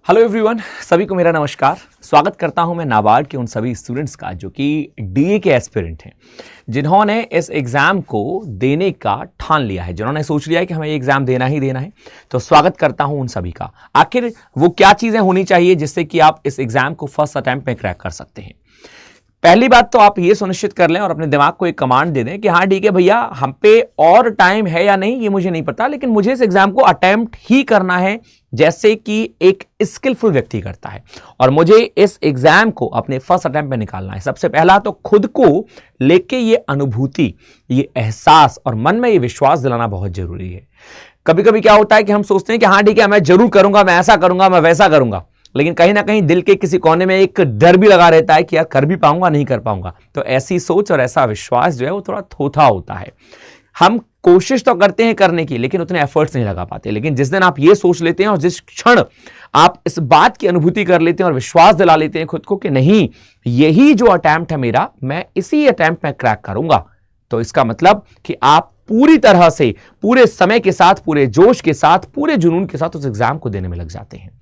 Hello everyone, सभी को मेरा नमस्कार। स्वागत करता हूं मैं नाबार्ड के उन सभी स्टूडेंट्स का जो कि डीए के एस्पिरेंट हैं, जिन्होंने इस एग्ज़ाम को देने का ठान लिया है, जिन्होंने सोच लिया है कि हमें ये एग्ज़ाम देना ही देना है। तो स्वागत करता हूं उन सभी का। आखिर वो क्या चीज़ें होनी चाहिए जिससे कि आप इस एग्ज़ाम को फर्स्ट अटैम्प्ट में क्रैक कर सकते हैं। पहली बात तो आप ये सुनिश्चित कर लें और अपने दिमाग को एक कमांड दे दें कि हाँ ठीक है भैया, हम पे और टाइम है या नहीं ये मुझे नहीं पता, लेकिन मुझे इस एग्जाम को अटेम्प्ट ही करना है जैसे कि एक स्किलफुल व्यक्ति करता है, और मुझे इस एग्जाम को अपने फर्स्ट अटेम्प्ट में निकालना है। सबसे पहला तो खुद को लेके ये अनुभूति, ये एहसास और मन में ये विश्वास दिलाना बहुत जरूरी है। कभी कभी क्या होता है कि हम सोचते हैं कि हाँ ठीक है, मैं जरूर करूंगा, मैं ऐसा करूंगा, मैं वैसा करूंगा, लेकिन कहीं ना कहीं दिल के किसी कोने में एक डर भी लगा रहता है कि यार कर भी पाऊंगा नहीं कर पाऊंगा। तो ऐसी सोच और ऐसा विश्वास जो है वो थोड़ा थोथा होता है। हम कोशिश तो करते हैं करने की, लेकिन उतने एफर्ट्स नहीं लगा पाते। लेकिन जिस दिन आप ये सोच लेते हैं और जिस क्षण आप इस बात की अनुभूति कर लेते हैं और विश्वास दिला लेते हैं खुद को कि नहीं, यही जो अटेम्प्ट है मेरा, मैं इसी अटेम्प्ट में क्रैक करूंगा, तो इसका मतलब कि आप पूरी तरह से, पूरे समय के साथ, पूरे जोश के साथ, पूरे जुनून के साथ उस एग्जाम को देने में लग जाते हैं।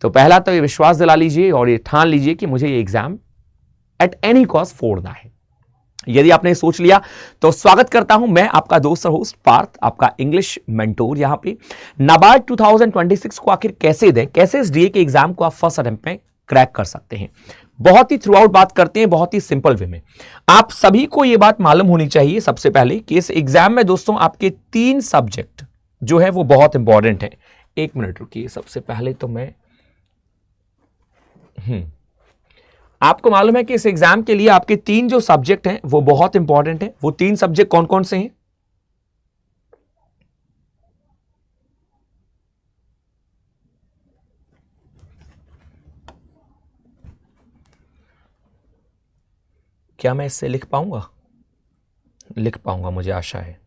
तो पहला तो ये विश्वास दिला लीजिए और ये ठान लीजिए कि मुझे ये एग्जाम एट एनी कॉस्ट फोड़ना है। यदि आपने सोच लिया तो स्वागत करता हूं मैं, आपका दोस्त और होस्ट पार्थ, आपका इंग्लिश मेंटोर। यहां पे नाबार्ड 2026 को आखिर कैसे दें, कैसे इस डीए के एग्जाम को आप फर्स्ट अटेम्प्ट में क्रैक कर सकते हैं, बहुत ही थ्रू आउट बात करते हैं, बहुत ही सिंपल वे में। आप सभी को यह बात मालूम होनी चाहिए सबसे पहले कि इस एग्जाम में दोस्तों आपके 3 सब्जेक्ट जो है वो बहुत इंपॉर्टेंट है। एक मिनट रुकिए, सबसे पहले तो मैं आपको मालूम है कि इस एग्जाम के लिए आपके 3 जो सब्जेक्ट हैं वो बहुत इंपॉर्टेंट हैं। वो 3 सब्जेक्ट कौन कौन से हैं? क्या मैं इससे लिख पाऊंगा? लिख पाऊंगा, मुझे आशा है।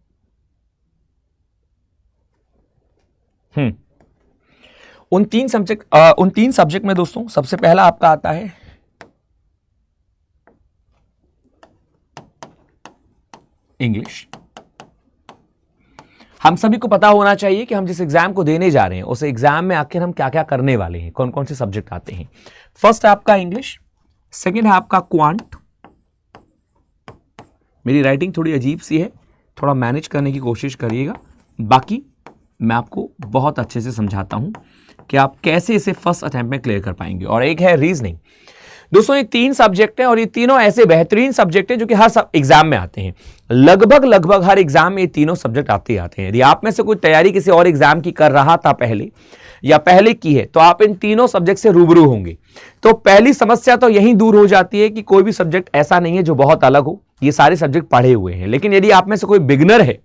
उन तीन सब्जेक्ट में दोस्तों सबसे पहला आपका आता है इंग्लिश। हम सभी को पता होना चाहिए कि हम जिस एग्जाम को देने जा रहे हैं उस एग्जाम में आखिर हम क्या क्या करने वाले हैं, कौन कौन से सब्जेक्ट आते हैं। फर्स्ट है आपका इंग्लिश, सेकंड है आपका क्वांट। मेरी राइटिंग थोड़ी अजीब सी है, थोड़ा मैनेज करने की कोशिश करिएगा, बाकी मैं आपको बहुत अच्छे से समझाता हूं कि आप कैसे इसे फर्स्ट अटेम्प्ट में क्लियर कर पाएंगे। और एक है रीजनिंग। दोस्तों ये 3 सब्जेक्ट हैं और ये तीनों ऐसे बेहतरीन सब्जेक्ट हैं जो कि हर एग्जाम में आते हैं। लगभग हर एग्जाम में ये तीनों सब्जेक्ट आते ही आते हैं। यदि आप में से कोई तैयारी किसी और एग्जाम की कर रहा था पहले या पहले की है, तो आप इन तीनों सब्जेक्ट से रूबरू होंगे। तो पहली समस्या तो यही दूर हो जाती है कि कोई भी सब्जेक्ट ऐसा नहीं है जो बहुत अलग हो, ये सारे सब्जेक्ट पढ़े हुए हैं। लेकिन यदि आप में से कोई बिगिनर है,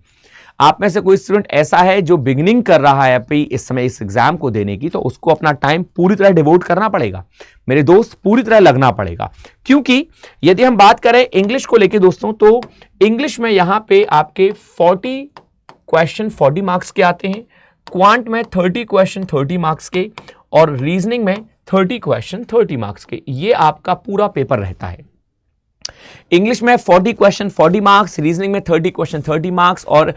आप में से कोई स्टूडेंट ऐसा है जो बिगिनिंग कर रहा है अभी इस समय इस एग्जाम को देने की, तो उसको अपना टाइम पूरी तरह डिवोट करना पड़ेगा मेरे दोस्त, पूरी तरह लगना पड़ेगा। क्योंकि यदि हम बात करें इंग्लिश को लेके दोस्तों, तो इंग्लिश में यहां पे आपके 40 क्वेश्चन 40 मार्क्स के आते हैं, क्वांट में 30 क्वेश्चन 30 मार्क्स के, और रीजनिंग में 30 क्वेश्चन 30 मार्क्स के। ये आपका पूरा पेपर रहता है। इंग्लिश में 40 क्वेश्चन 40 मार्क्स, रीजनिंग में 30 क्वेश्चन 30 मार्क्स, और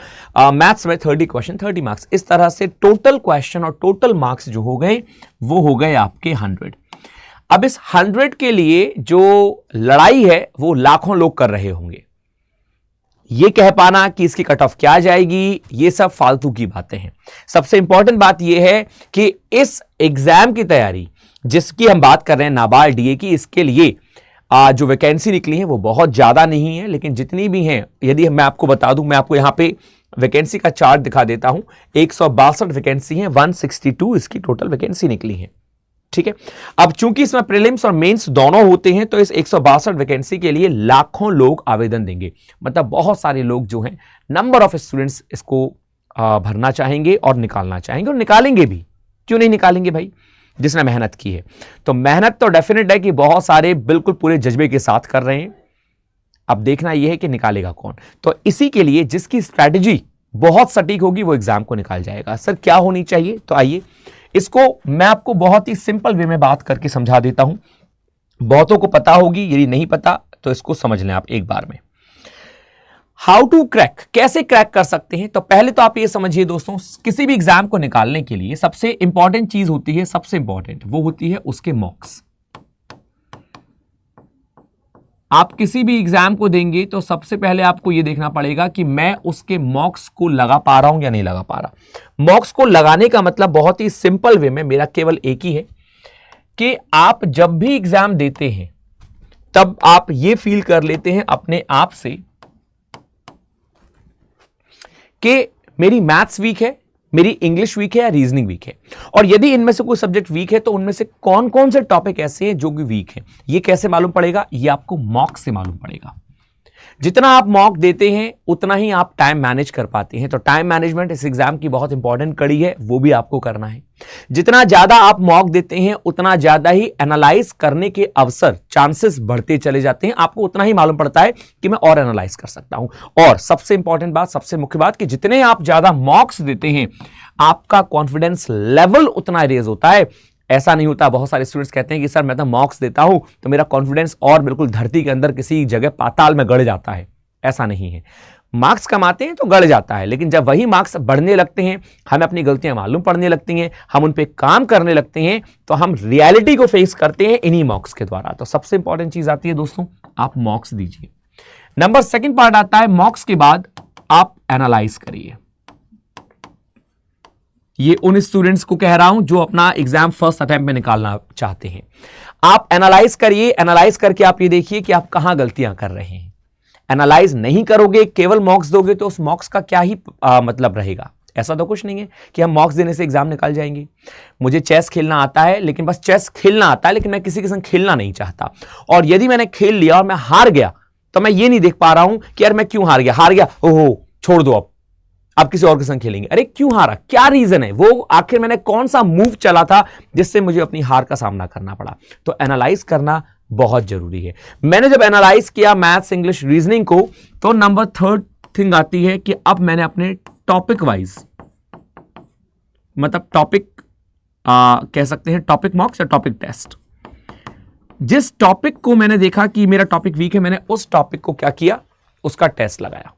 मैथ्स में 30 क्वेश्चन 30 मार्क्स। इस तरह से टोटल क्वेश्चन और टोटल मार्क्स जो हो गए वो हो गए आपके 100। अब इस 100 के लिए जो लड़ाई है वो लाखों लोग कर रहे होंगे। ये कह पाना कि इसकी कट ऑफ क्या जाएगी, ये सब फालतू की बातें हैं। सबसे इंपॉर्टेंट बात यह है कि इस एग्जाम की तैयारी जिसकी हम बात कर रहे हैं नाबार्ड डीए की, इसके लिए जो वैकेंसी निकली है वो बहुत ज्यादा नहीं है, लेकिन जितनी भी हैं, यदि मैं आपको बता दूं, मैं आपको यहां पे वैकेंसी का चार्ट दिखा देता हूं। 162 वैकेंसी है, 162 इसकी टोटल वैकेंसी निकली है। ठीक है, अब चूंकि इसमें प्रीलिम्स और मेंस दोनों होते हैं, तो इस 162 वैकेंसी के लिए लाखों लोग आवेदन देंगे। मतलब बहुत सारे लोग जो हैं, नंबर ऑफ स्टूडेंट्स इसको भरना चाहेंगे और निकालना चाहेंगे, और निकालेंगे भी। क्यों नहीं निकालेंगे भाई, जिसने मेहनत की है। तो मेहनत तो डेफिनेट है कि बहुत सारे बिल्कुल पूरे जज्बे के साथ कर रहे हैं। अब देखना यह है कि निकालेगा कौन। तो इसी के लिए जिसकी स्ट्रैटेजी बहुत सटीक होगी वो एग्जाम को निकाल जाएगा। सर क्या होनी चाहिए? तो आइए इसको मैं आपको बहुत ही सिंपल वे में बात करके समझा देता हूं। बहुतों को पता होगी, यदि नहीं पता तो इसको समझ लें आप एक बार में। हाउ टू क्रैक, कैसे क्रैक कर सकते हैं? तो पहले तो आप ये समझिए दोस्तों, किसी भी एग्जाम को निकालने के लिए सबसे इंपॉर्टेंट चीज होती है, सबसे इंपॉर्टेंट वो होती है उसके मॉक्स। आप किसी भी एग्जाम को देंगे तो सबसे पहले आपको यह देखना पड़ेगा कि मैं उसके मॉक्स को लगा पा रहा हूं या नहीं लगा पा रहा। मॉक्स को लगाने का मतलब बहुत ही सिंपल वे में मेरा केवल एक ही है कि आप जब भी एग्जाम देते हैं तब आप ये फील कर लेते हैं अपने आप से कि मेरी मैथ्स वीक है, मेरी इंग्लिश वीक है या रीजनिंग वीक है, और यदि इनमें से कोई सब्जेक्ट वीक है तो उनमें से कौन कौन से टॉपिक ऐसे हैं जो कि वीक हैं। ये कैसे मालूम पड़ेगा? ये आपको मॉक से मालूम पड़ेगा। जितना आप मॉक देते हैं उतना ही आप टाइम मैनेज कर पाते हैं। तो टाइम मैनेजमेंट इस एग्जाम की बहुत इंपॉर्टेंट कड़ी है, वो भी आपको करना है। जितना ज्यादा आप मॉक देते हैं उतना ज्यादा ही एनालाइज करने के अवसर, चांसेस बढ़ते चले जाते हैं। आपको उतना ही मालूम पड़ता है कि मैं और एनालाइज कर सकता हूं। और सबसे इंपॉर्टेंट बात, सबसे मुख्य बात, कि जितने आप ज्यादा मॉक्स देते हैं आपका कॉन्फिडेंस लेवल उतना रेज होता है। ऐसा नहीं होता, बहुत सारे स्टूडेंट्स कहते हैं कि सर मैं तो मॉक्स देता हूं तो मेरा कॉन्फिडेंस और बिल्कुल धरती के अंदर किसी जगह पाताल में गड़ जाता है। ऐसा नहीं है। मार्क्स कमाते हैं तो गड़ जाता है, लेकिन जब वही मार्क्स बढ़ने लगते हैं, हमें अपनी गलतियां मालूम पड़ने लगती हैं, हम उन पे काम करने लगते हैं, तो हम रियलिटी को फेस करते हैं इन्हीं मॉक्स के द्वारा। तो सबसे इंपॉर्टेंट चीज आती है दोस्तों, आप मॉक्स दीजिए। नंबर सेकंड पार्ट आता है, मॉक्स के बाद आप एनालाइज करिए। ये उन स्टूडेंट्स को कह रहा हूं जो अपना एग्जाम फर्स्ट अटेम्प्ट में निकालना चाहते हैं। आप एनालाइज करिए। एनालाइज करके आप ये देखिए कि आप कहां गलतियां कर रहे हैं। एनालाइज नहीं करोगे, केवल मॉक्स दोगे, तो उस मॉक्स का क्या ही मतलब रहेगा। ऐसा तो कुछ नहीं है कि हम मॉक्स देने से एग्जाम निकाल जाएंगे। मुझे चेस खेलना आता है, लेकिन बस चेस खेलना आता है, लेकिन मैं किसी के संग खेलना नहीं चाहता। और यदि मैंने खेल लिया और मैं हार गया तो मैं ये नहीं देख पा रहा हूं कि यार मैं क्यों हार गया, ओहो छोड़ दो, अब किसी और के संग खेलेंगे। अरे क्यों हारा, क्या रीजन है, वो आखिर मैंने कौन सा मूव चला था जिससे मुझे अपनी हार का सामना करना पड़ा। तो एनालाइज करना बहुत जरूरी है। मैंने जब एनालाइज किया मैथ्स, इंग्लिश, रीजनिंग को, तो नंबर थर्ड थिंग आती है कि अब मैंने अपने टॉपिक वाइज, मतलब टॉपिक कह सकते हैं टॉपिक मॉक्स या टॉपिक टेस्ट, जिस टॉपिक को मैंने देखा कि मेरा टॉपिक वीक है, मैंने उस टॉपिक को क्या किया, उसका टेस्ट लगाया।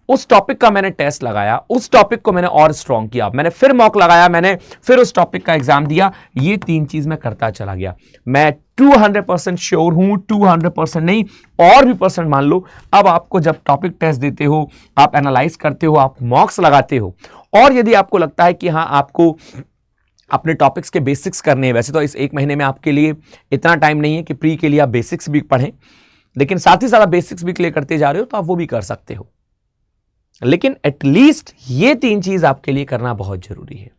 उस टॉपिक का मैंने टेस्ट लगाया, उस टॉपिक को मैंने और स्ट्रॉन्ग किया, मैंने फिर मॉक लगाया, मैंने फिर उस टॉपिक का एग्जाम दिया। ये तीन चीज मैं करता चला गया। मैं 200% श्योर हूं, 200% नहीं और भी परसेंट मान लो, अब आपको जब टॉपिक टेस्ट देते हो, आप एनालाइज करते हो, आप मॉक्स लगाते हो, और यदि आपको लगता है कि हाँ आपको अपने टॉपिक्स के बेसिक्स करने हैं, वैसे तो इस एक महीने में आपके लिए इतना टाइम नहीं है कि प्री के लिए आप बेसिक्स भी पढ़ें, लेकिन साथ ही साथ बेसिक्स भी क्लियर करते जा रहे हो तो आप वो भी कर सकते हो। लेकिन एटलीस्ट ये तीन चीज आपके लिए करना बहुत जरूरी है।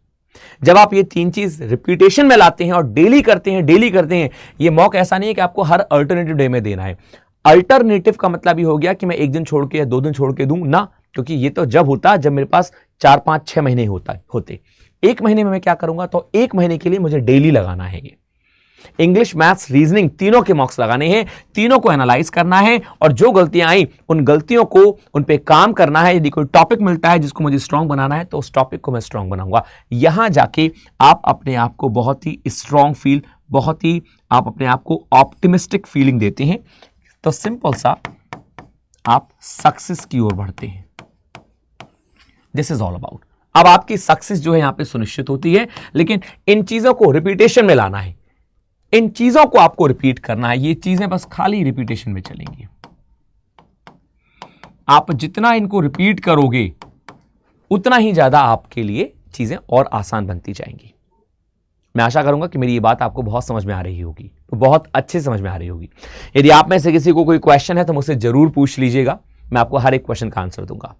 जब आप ये तीन चीज रिपीटेशन में लाते हैं और डेली करते हैं, ये मॉक ऐसा नहीं है कि आपको हर अल्टरनेटिव डे में देना है। अल्टरनेटिव का मतलब ये हो गया कि मैं एक दिन छोड़ के या 2 दिन छोड़ के दूं ना, क्योंकि ये तो जब होता जब मेरे पास 4, 5, 6 महीने होते। एक महीने में मैं क्या करूंगा, तो एक महीने के लिए मुझे डेली लगाना है। ये इंग्लिश, मैथ्स, रीजनिंग तीनों के मॉक्स लगाने हैं, तीनों को एनालाइज करना है, और जो गलतियां आई उन गलतियों को, उन पे काम करना है। यदि कोई टॉपिक मिलता है जिसको मुझे स्ट्रांग बनाना है तो उस टॉपिक को मैं स्ट्रांग बनाऊंगा। यहां जाके आप अपने आप को बहुत ही स्ट्रांग फील, बहुत ही आप अपने आप को ऑप्टिमिस्टिक फीलिंग देते हैं, तो सिंपल सा आप सक्सेस की ओर बढ़ते हैं। This is all about. अब आपकी सक्सेस जो है यहां पे सुनिश्चित होती है, लेकिन इन चीजों को रिपीटेशन में लाना है, इन चीजों को आपको रिपीट करना है। ये चीजें बस खाली रिपीटेशन में चलेंगी। आप जितना इनको रिपीट करोगे उतना ही ज्यादा आपके लिए चीजें और आसान बनती जाएंगी। मैं आशा करूंगा कि मेरी ये बात आपको बहुत समझ में आ रही होगी, बहुत अच्छे समझ में आ रही होगी। यदि आप में से किसी को कोई क्वेश्चन है तो मुझसे जरूर पूछ लीजिएगा, मैं आपको हर एक क्वेश्चन का आंसर दूंगा।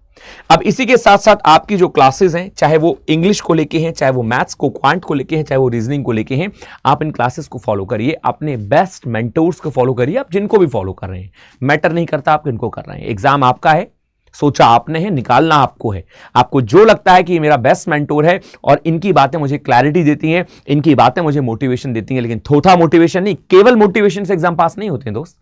अब इसी के साथ साथ आपकी जो क्लासेस हैं, चाहे वो इंग्लिश को लेके हैं, चाहे वो मैथ्स को, क्वांट को लेके हैं, चाहे वो रीजनिंग को लेके हैं, आप इन क्लासेस को फॉलो करिए, अपने बेस्ट मेंटोर्स को फॉलो करिए। आप जिनको भी फॉलो कर रहे हैं, मैटर नहीं करता आप किनको कर रहे हैं। एग्जाम आपका है, सोचा आपने है, निकालना आपको है। आपको जो लगता है कि ये मेरा बेस्ट मेंटोर है और इनकी बातें मुझे क्लैरिटी देती हैं, इनकी बातें मुझे मोटिवेशन देती हैं, लेकिन थोथा मोटिवेशन नहीं, केवल मोटिवेशन से एग्जाम पास नहीं होते हैं दोस्त।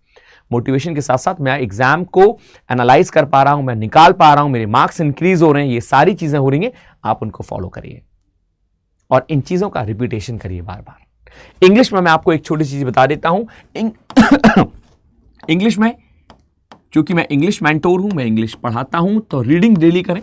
मोटिवेशन के साथ साथ मैं एग्जाम को एनालाइज कर पा रहा हूं, मैं निकाल पा रहा हूं, मेरे मार्क्स इंक्रीज हो रहे हैं, ये सारी चीजें हो रही हैं। आप उनको फॉलो करिए और इन चीजों का रिपीटेशन करिए बार बार। इंग्लिश में मैं आपको एक छोटी चीज बता देता हूं। इंग्लिश में क्योंकि मैं इंग्लिश मेंटोर हूं, मैं इंग्लिश पढ़ाता हूं, तो रीडिंग डेली करें।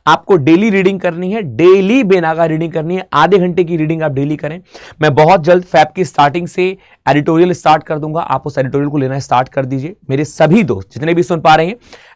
आपको डेली रीडिंग करनी है, डेली बेनागा रीडिंग करनी है, आधे घंटे की रीडिंग आप डेली करें। मैं बहुत जल्द फैब की स्टार्टिंग से एडिटोरियल स्टार्ट कर दूंगा, आप उस एडिटोरियल को लेना स्टार्ट कर दीजिए। मेरे सभी दोस्त जितने भी सुन पा रहे हैं,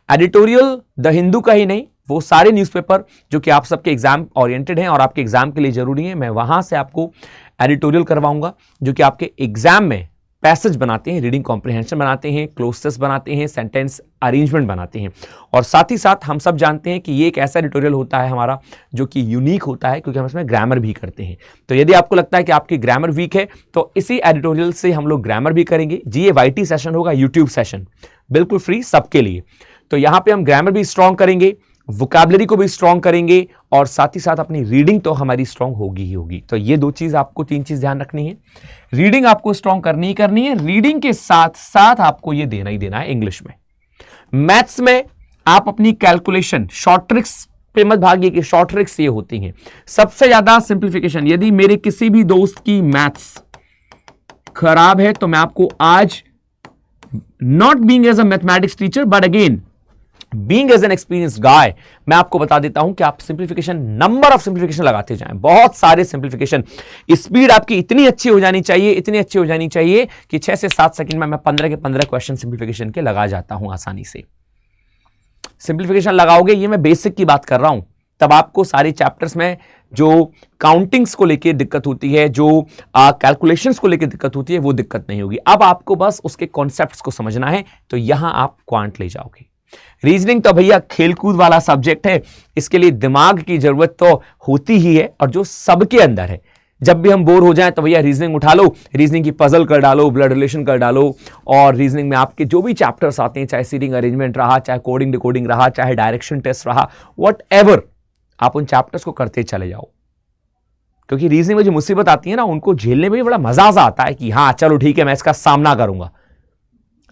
एडिटोरियल द हिंदू का ही नहीं, वो सारे न्यूज़पेपर जो कि आप सबके एग्जाम ओरिएंटेड हैं और आपके एग्जाम के लिए जरूरी है, मैं वहां से आपको एडिटोरियल करवाऊंगा जो कि आपके एग्जाम में पैसेज बनाते हैं, रीडिंग कॉम्प्रिहेंशन बनाते हैं, क्लोजेस बनाते हैं, सेंटेंस अरेंजमेंट बनाते हैं। और साथ ही साथ हम सब जानते हैं कि ये एक ऐसा एडिटोरियल होता है हमारा जो कि यूनिक होता है, क्योंकि हम इसमें ग्रामर भी करते हैं। तो यदि आपको लगता है कि आपकी ग्रामर वीक है, तो इसी एडिटोरियल से हम लोग ग्रामर भी करेंगे। GAYT सेशन होगा, यूट्यूब सेशन, बिल्कुल फ्री सबके लिए। तो यहां पर हम ग्रामर भी स्ट्रॉन्ग करेंगे, वोकैबुलरी को भी स्ट्रॉन्ग करेंगे, और साथ ही साथ अपनी रीडिंग तो हमारी स्ट्रॉन्ग होगी ही होगी। तो ये दो चीज आपको, तीन चीज ध्यान रखनी है। रीडिंग आपको स्ट्रॉन्ग करनी ही करनी है, रीडिंग के साथ साथ आपको ये देना ही देना है इंग्लिश में। मैथ्स में आप अपनी कैलकुलेशन, शॉर्ट ट्रिक्स पे मत भागिए कि शॉर्ट ट्रिक्स ये होती हैं। सबसे ज्यादा सिंप्लीफिकेशन, यदि मेरे किसी भी दोस्त की मैथ्स खराब है तो मैं आपको आज, not being as a mathematics teacher but again being as an experienced guy, मैं आपको बता देता हूं कि आप सिंप्लीफिकेशन, नंबर ऑफ सिंप्लीफिकेशन लगाते जाएं, बहुत सारे सिंप्लीफिकेशन। स्पीड आपकी इतनी अच्छी हो जानी चाहिए, इतनी अच्छी हो जानी चाहिए कि 6 से 7 सेकंड में मैं 15 के 15 क्वेश्चन सिंप्लीफिकेशन के लगा जाता हूं आसानी से। सिंप्लीफिकेशन लगाओगे, ये मैं बेसिक की बात कर रहा हूं, तब आपको सारे चैप्टर्स में जो काउंटिंग्स को लेकर दिक्कत होती है, जो कैलकुलेशंस को लेकर दिक्कत होती है, वो दिक्कत नहीं होगी। अब आपको बस उसके कॉन्सेप्ट्स को समझना है, तो यहां आप क्वांट ले जाओगे। रीजनिंग तो भैया खेलकूद वाला सब्जेक्ट है, इसके लिए दिमाग की जरूरत तो होती ही है, और जो सबके अंदर है। जब भी हम बोर हो जाएं तो भैया रीजनिंग उठा लो, रीजनिंग की पजल कर डालो, ब्लड रिलेशन कर डालो, और रीजनिंग में आपके जो भी चैप्टर्स आते हैं, चाहे सीटिंग अरेंजमेंट रहा, चाहे कोडिंग डिकोडिंग रहा, चाहे डायरेक्शन टेस्ट रहा, व्हाटएवर, आप उन चैप्टर्स को करते चले जाओ। क्योंकि रीजनिंग में जो मुसीबत आती है ना, उनको झेलने में भी बड़ा मजा आता है कि हाँ चलो ठीक है, मैं इसका सामना करूंगा,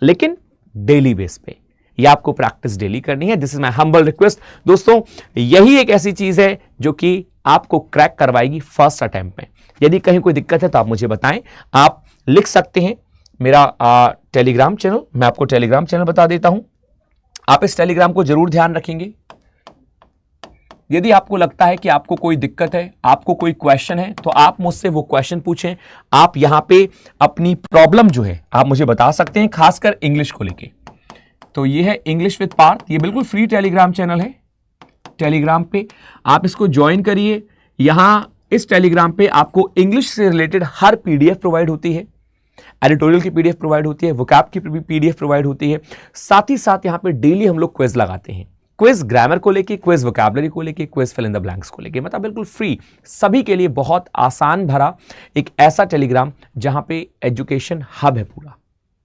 लेकिन डेली बेस पे ये आपको प्रैक्टिस डेली करनी है। This is my humble request. दोस्तों, यही एक ऐसी चीज है जो कि आपको क्रैक करवाएगी फर्स्ट अटेम्प्ट में। यदि कहीं कोई दिक्कत है तो आप मुझे बताएं, आप लिख सकते हैं। मेरा टेलीग्राम चैनल, मैं आपको टेलीग्राम चैनल बता देता हूं, आप इस टेलीग्राम को जरूर ध्यान रखेंगे। यदि आपको लगता है कि आपको कोई दिक्कत है, आपको कोई क्वेश्चन है, तो आप मुझसे वो क्वेश्चन पूछें। आप यहां पे अपनी प्रॉब्लम जो है आप मुझे बता सकते हैं, खासकर इंग्लिश को लेके। तो ये है इंग्लिश विद पार्थ, ये बिल्कुल फ्री टेलीग्राम चैनल है। टेलीग्राम पे आप इसको ज्वाइन करिए। यहां इस टेलीग्राम पे आपको इंग्लिश से रिलेटेड हर पीडीएफ प्रोवाइड होती है, एडिटोरियल की पीडीएफ प्रोवाइड होती है, वोकैब की पीडीएफ प्रोवाइड होती है। साथ ही साथ यहां पे डेली हम लोग क्विज लगाते हैं, क्विज ग्रामर को लेके, क्विज वोकैबुलरी को लेके, quiz fill in the blanks को लेके, मतलब बिल्कुल फ्री, सभी के लिए बहुत आसान भरा एक ऐसा टेलीग्राम जहां पे एजुकेशन हब है पूरा।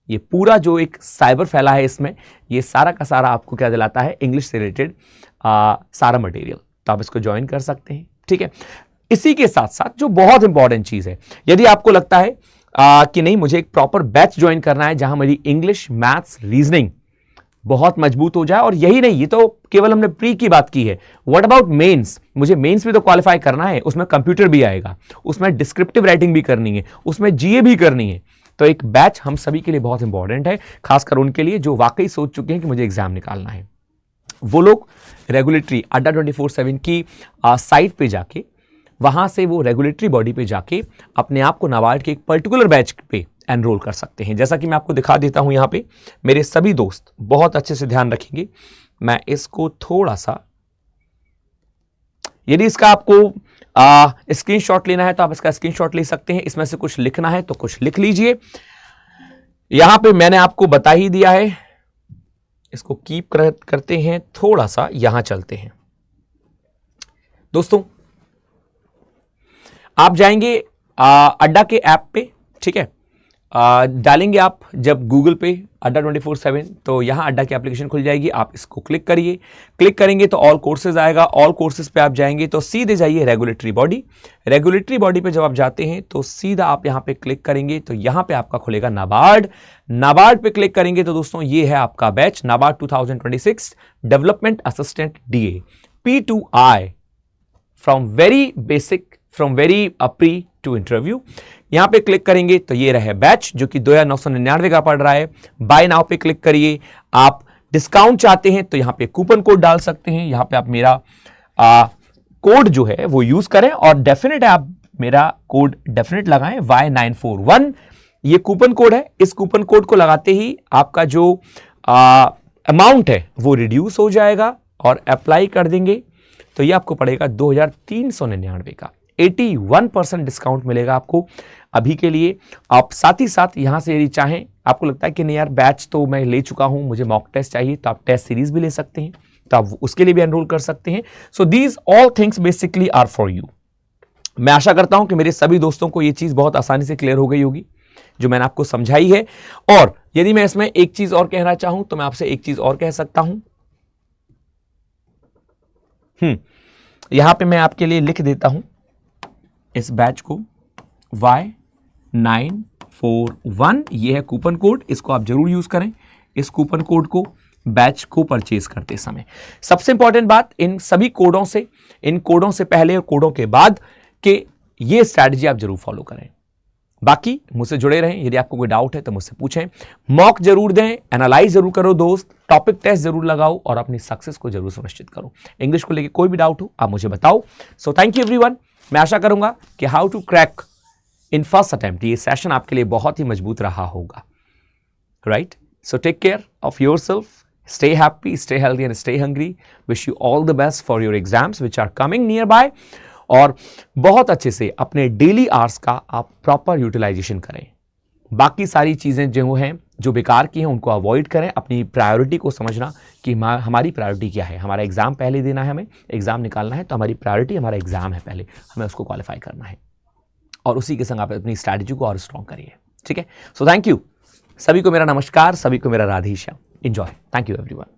ये पूरा जो एक साइबर फैला है, इसमें ये सारा का सारा आपको क्या दिलाता है, इंग्लिश से रिलेटेड सारा मटेरियल। तो आप इसको ज्वाइन कर सकते हैं, ठीक है। इसी के साथ साथ जो बहुत इंपॉर्टेंट चीज है, यदि आपको लगता है कि नहीं मुझे एक प्रॉपर बैच ज्वाइन करना है जहां मेरी इंग्लिश, मैथ्स, रीजनिंग बहुत मजबूत हो जाए, और यही नहीं, ये तो केवल हमने प्री की बात की है, व्हाट अबाउट मेंस, मुझे मेंस भी तो क्वालिफाई करना है, उसमें कंप्यूटर भी आएगा, उसमें डिस्क्रिप्टिव राइटिंग भी करनी है, उसमें जीए भी करनी है। तो एक बैच हम सभी के लिए बहुत इंपॉर्टेंट है, खासकर उनके लिए जो वाकई सोच चुके हैं कि मुझे एग्जाम निकालना है। वो लोग रेगुलेटरी अड्डा 24/7 की साइट पे जाके, वहां से वो रेगुलेटरी बॉडी पे जाके अपने आप को नाबार्ड के एक पर्टिकुलर बैच पे एनरोल कर सकते हैं। जैसा कि मैं आपको दिखा देता हूं, यहां पे मेरे सभी दोस्त बहुत अच्छे से ध्यान रखेंगे। मैं इसको थोड़ा सा, यदि इसका आपको स्क्रीनशॉट लेना है तो आप इसका स्क्रीनशॉट ले सकते हैं। इसमें से कुछ लिखना है तो कुछ लिख लीजिए। यहां पे मैंने आपको बता ही दिया है, इसको कीप करते हैं, थोड़ा सा यहां चलते हैं। दोस्तों, आप जाएंगे अड्डा के ऐप पे, ठीक है, डालेंगे आप जब गूगल पे अड्डा 24/7, तो यहाँ अड्डा की एप्लीकेशन खुल जाएगी। आप इसको क्लिक करिए, क्लिक करेंगे तो ऑल कोर्सेज आएगा। ऑल कोर्सेज पे आप जाएंगे तो सीधे जाइए रेगुलेटरी बॉडी। रेगुलेटरी बॉडी पे जब आप जाते हैं तो सीधा आप यहाँ पे क्लिक करेंगे तो यहाँ पे आपका खुलेगा नाबार्ड। नाबार्ड पे क्लिक करेंगे तो दोस्तों ये है आपका batch, NABARD 2026 development assistant DA P2I, from very basic, from very pre to interview. यहां पे क्लिक करेंगे तो ये रहे बैच जो कि 2999 का पड़ रहा है। बाय नाउ पे क्लिक करिए, आप डिस्काउंट चाहते हैं तो यहाँ पे कूपन कोड डाल सकते हैं, यहाँ पे आप मेरा कोड जो है वो यूज करें और डेफिनेट है आप मेरा कोड डेफिनेट लगाएं Y941, ये कूपन कोड है। इस कूपन कोड को लगाते ही आपका जो अमाउंट है वो रिड्यूस हो जाएगा और अप्लाई कर देंगे तो ये आपको पड़ेगा 2399 का। 81% डिस्काउंट मिलेगा आपको अभी के लिए। आप साथ ही साथ यहां से यदि चाहें, आपको लगता है कि नहीं यार बैच तो मैं ले चुका हूं, मुझे मॉक टेस्ट चाहिए, तो आप टेस्ट सीरीज भी ले सकते हैं, तो आप उसके लिए भी एनरोल कर सकते हैं। So these all things basically are for you. मैं आशा करता हूं कि मेरे सभी दोस्तों को ये चीज बहुत आसानी से क्लियर हो गई होगी जो मैंने आपको समझाई है। और यदि मैं इसमें एक चीज और कहना चाहूं तो मैं आपसे एक चीज और कह सकता हूं। यहां पे मैं आपके लिए लिख देता हूं इस बैच को Y941, ये है कूपन कोड, इसको आप जरूर यूज करें इस कूपन कोड को बैच को परचेज करते समय। सबसे इंपॉर्टेंट बात इन सभी कोडों से, इन कोडों से पहले और कोडों के बाद के ये स्ट्रैटेजी आप जरूर फॉलो करें। बाकी मुझसे जुड़े रहें, यदि आपको कोई डाउट है तो मुझसे पूछें, मॉक जरूर दें, एनालाइज जरूर करो दोस्त, टॉपिक टेस्ट जरूर लगाओ और अपनी सक्सेस को जरूर सुनिश्चित करो। इंग्लिश को लेकर कोई भी डाउट हो आप मुझे बताओ। So thank you everyone. मैं आशा करूंगा कि how to crack in first attempt ये सेशन आपके लिए बहुत ही मजबूत रहा होगा, right? So take care of yourself, stay happy, stay healthy and stay hungry. Wish you all the best for your exams which are coming nearby. और बहुत अच्छे से अपने डेली आवर्स का आप प्रॉपर यूटिलाइजेशन करें। बाकी सारी चीज़ें जो हैं जो बेकार की हैं उनको अवॉइड करें। अपनी प्रायोरिटी को समझना कि हमारी प्रायोरिटी क्या है। हमारा एग्जाम पहले देना है, हमें एग्जाम निकालना है, तो हमारी प्रायोरिटी हमारा एग्जाम है, पहले हमें उसको क्वालिफाई करना है और उसी के संग आप अपनी स्ट्रैटेजी को और स्ट्रॉन्ग करिए। ठीक है, सो थैंक यू सभी को मेरा नमस्कार, सभी को मेरा Radhe Shyam. Enjoy. Thank you everyone.